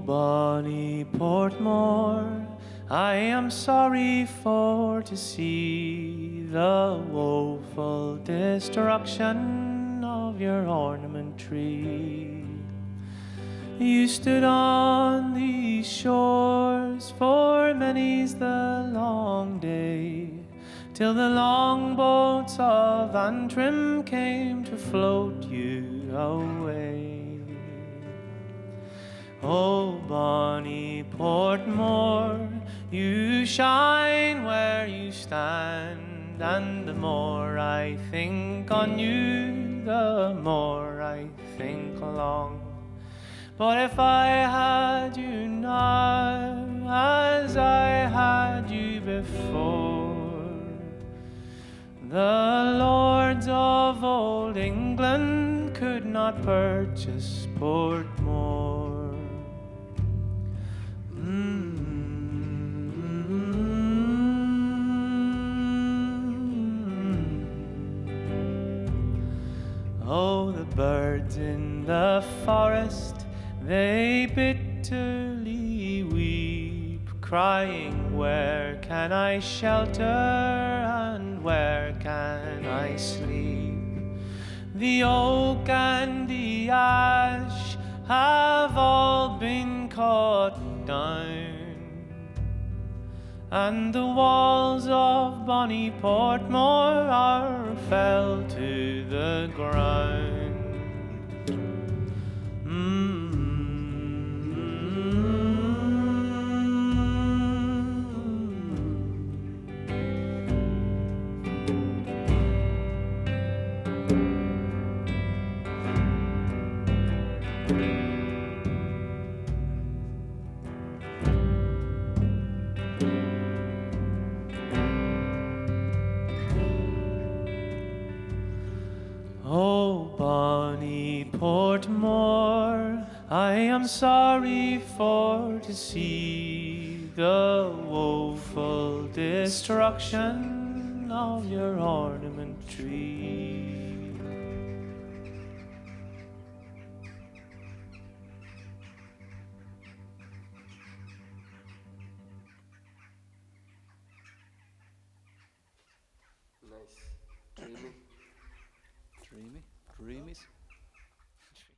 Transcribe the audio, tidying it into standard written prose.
Bonny Portmore, I am sorry for to see the woeful destruction of your ornament tree. You stood on these shores for many's the long day, till the longboats of Antrim came to float you away. Oh, Bonny Portmore, you shine where you stand, and the more I think on you, the more I think long. But if I had you now as I had you before, the lords of old England could not purchase Portmore. Oh, the birds in the forest, they bitterly weep, crying, where can I shelter and where can I sleep? The oak and the ash have all been cut down, and the walls of Bonny Portmore are fell to the ground. Oh, Bonny Portmore, I am sorry for to see the woeful destruction of your ornament tree. Nice. Dreamy. Dreamy.